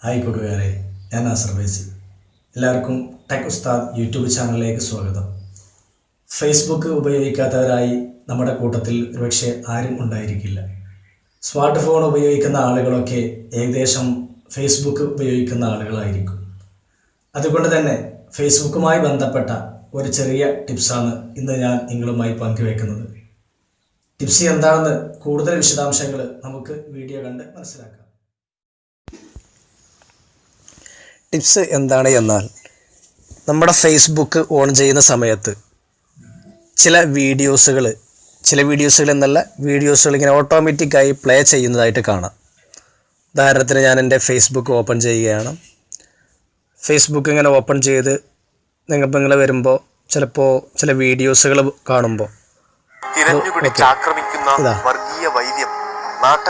Hi കൂട്ടുകാരെ, ഞാൻ surveys. എല്ലാവർക്കും ടെക് ഉസ്താദ് യൂട്യൂബ് ചാനലിലേക്ക് സ്വാഗതം. ഫേസ്ബുക്ക് ഉപയോഗിക്കാത്തവരായി നമ്മുടെ കൂട്ടത്തിൽ ഒരുപക്ഷെ ആരും ഉണ്ടായിരിക്കില്ല. സ്മാർട്ട് ഫോൺ ഉപയോഗിക്കുന്ന ആളുകളൊക്കെ ഏകദേശം ഫേസ്ബുക്ക് ഉപയോഗിക്കുന്ന ആളുകളായിരിക്കും. അതുകൊണ്ട് തന്നെ ഫേസ്ബുക്കുമായി ബന്ധപ്പെട്ട ഒരു ചെറിയ ടിപ്സാണ് ഇന്ന് ഞാൻ നിങ്ങളുമായി പങ്കുവെക്കുന്നത്. ടിപ്സ് എന്താണെന്ന് കൂടുതൽ വിശദാംശങ്ങൾ നമുക്ക് വീഡിയോ കണ്ട് മനസ്സിലാക്കാം. ടിപ്സ് എന്താണ് എന്നാൽ, നമ്മുടെ ഫേസ്ബുക്ക് ഓൺ ചെയ്യുന്ന സമയത്ത് ചില വീഡിയോസുകൾ എന്നല്ല, വീഡിയോസുകൾ ഇങ്ങനെ ഓട്ടോമാറ്റിക്കായി പ്ലേ ചെയ്യുന്നതായിട്ട് കാണാം. ഉദാഹരണത്തിന് ഞാൻ എൻ്റെ ഫേസ്ബുക്ക് ഓപ്പൺ ചെയ്യുകയാണ്. ഫേസ്ബുക്ക് ഇങ്ങനെ ഓപ്പൺ ചെയ്ത് നിങ്ങൾ വരുമ്പോൾ ചിലപ്പോൾ ചില വീഡിയോസുകൾ കാണുമ്പോൾ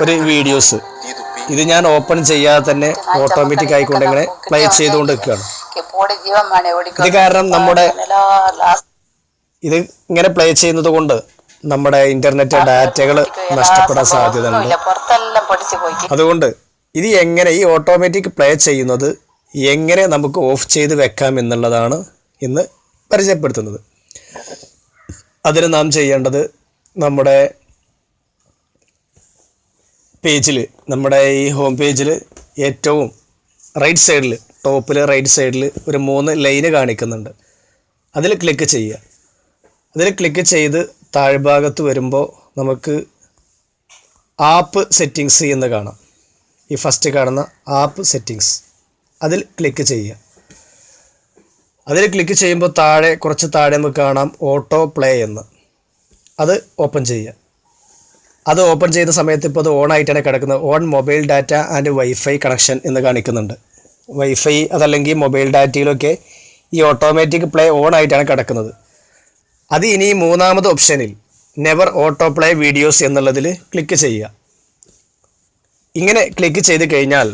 ഒരു വീഡിയോസ് ഇത് ഞാൻ ഓപ്പൺ ചെയ്യാതെ തന്നെ ഓട്ടോമാറ്റിക് ആയിക്കൊണ്ട് ഇങ്ങനെ പ്ലേ ചെയ്തുകൊണ്ട് നിൽക്കുകയാണ്. ഇത് കാരണം ഇത് ഇങ്ങനെ പ്ലേ ചെയ്യുന്നത് കൊണ്ട് നമ്മുടെ ഇന്റർനെറ്റ് ഡാറ്റകൾ നഷ്ടപ്പെടാൻ സാധ്യതയുണ്ട്. അതുകൊണ്ട് ഇത് എങ്ങനെ ഈ ഓട്ടോമാറ്റിക് പ്ലേ ചെയ്യുന്നത് എങ്ങനെ നമുക്ക് ഓഫ് ചെയ്ത് വെക്കാം എന്നുള്ളതാണ് ഇന്ന് പരിചയപ്പെടുത്തുന്നത്. അതിന് നാം ചെയ്യേണ്ടത്, നമ്മുടെ പേജിൽ, നമ്മുടെ ഈ ഹോം പേജിൽ ഏറ്റവും റൈറ്റ് സൈഡിൽ, ടോപ്പിൽ റൈറ്റ് സൈഡിൽ ഒരു 3 ലൈന് കാണിക്കുന്നുണ്ട്. അതിൽ ക്ലിക്ക് ചെയ്യുക. അതിൽ ക്ലിക്ക് ചെയ്ത് താഴ്ഭാഗത്ത് വരുമ്പോൾ നമുക്ക് ആപ്പ് സെറ്റിങ്സ് എന്ന് കാണാം. ഈ ഫസ്റ്റ് കാണുന്ന ആപ്പ് സെറ്റിങ്സ്, അതിൽ ക്ലിക്ക് ചെയ്യുക. അതിൽ ക്ലിക്ക് ചെയ്യുമ്പോൾ കുറച്ച് താഴെ നമുക്ക് കാണാം ഓട്ടോ പ്ലേ എന്ന്. അത് ഓപ്പൺ ചെയ്യുക. അത് ഓപ്പൺ ചെയ്യുന്ന സമയത്ത് ഇപ്പോൾ അത് ഓൺ ആയിട്ടാണ് കിടക്കുന്നത്. On mobile data and wifi connection എന്ന് കാണിക്കുന്നുണ്ട്. വൈഫൈ അതല്ലെങ്കിൽ മൊബൈൽ ഡാറ്റയിലൊക്കെ ഈ ഓട്ടോമാറ്റിക് പ്ലേ ഓൺ ആയിട്ടാണ് കിടക്കുന്നത്. അത് ഇനി 3ാമത് ഓപ്ഷനിൽ നെവർ ഓട്ടോ പ്ലേ വീഡിയോസ് എന്നുള്ളതിൽ ക്ലിക്ക് ചെയ്യുക. ഇങ്ങനെ ക്ലിക്ക് ചെയ്ത് കഴിഞ്ഞാൽ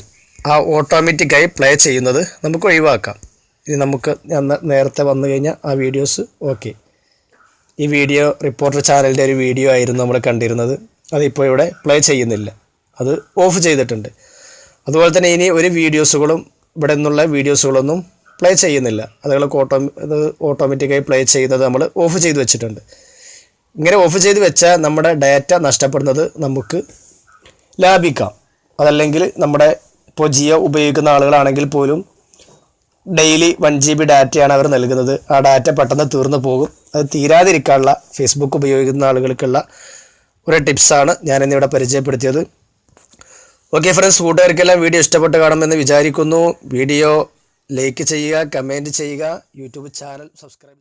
ആ ഓട്ടോമാറ്റിക്കായി പ്ലേ ചെയ്യുന്നത് നമുക്ക് ഒഴിവാക്കാം. ഇനി നമുക്ക് നേരത്തെ വന്നു കഴിഞ്ഞാൽ ആ വീഡിയോസ് ഓക്കെ. ഈ വീഡിയോ റിപ്പോർട്ടർ ചാനലിൻ്റെ ഒരു വീഡിയോ ആയിരുന്നു നമ്മൾ കണ്ടിരുന്നത്. അതിപ്പോൾ ഇവിടെ പ്ലേ ചെയ്യുന്നില്ല, അത് ഓഫ് ചെയ്തിട്ടുണ്ട്. അതുപോലെ തന്നെ ഇനി ഒരു വീഡിയോസുകളും ഇവിടെ നിന്നുള്ള വീഡിയോസുകളൊന്നും പ്ലേ ചെയ്യുന്നില്ല. അത് ഓട്ടോമാറ്റിക്കായി പ്ലേ ചെയ്യുന്നത് നമ്മൾ ഓഫ് ചെയ്ത് വെച്ചിട്ടുണ്ട്. ഇങ്ങനെ ഓഫ് ചെയ്ത് വെച്ചാൽ നമ്മുടെ ഡാറ്റ നഷ്ടപ്പെടുന്നത് നമുക്ക് ലാഭിക്കാം. അതല്ലെങ്കിൽ നമ്മുടെ ഇപ്പോൾ ജിയോ ഉപയോഗിക്കുന്ന ആളുകളാണെങ്കിൽ പോലും ഡെയിലി 1 GB ഡാറ്റയാണ് അവർ നൽകുന്നത്. ആ ഡാറ്റ പെട്ടെന്ന് തീർന്നു പോകും. അത് തീരാതിരിക്കാനുള്ള ഫേസ്ബുക്ക് ഉപയോഗിക്കുന്ന ആളുകൾക്കുള്ള ഒരു ടിപ്സാണ് ഞാനിന്നിവിടെ പരിചയപ്പെടുത്തിയത്. ഓക്കെ ഫ്രണ്ട്സ്, കൂട്ടുകാർക്കെല്ലാം വീഡിയോ ഇഷ്ടപ്പെട്ട് കാണുമെന്ന് വിചാരിക്കുന്നു. വീഡിയോ ലൈക്ക് ചെയ്യുക, കമൻറ്റ് ചെയ്യുക, യൂട്യൂബ് ചാനൽ സബ്സ്ക്രൈബ്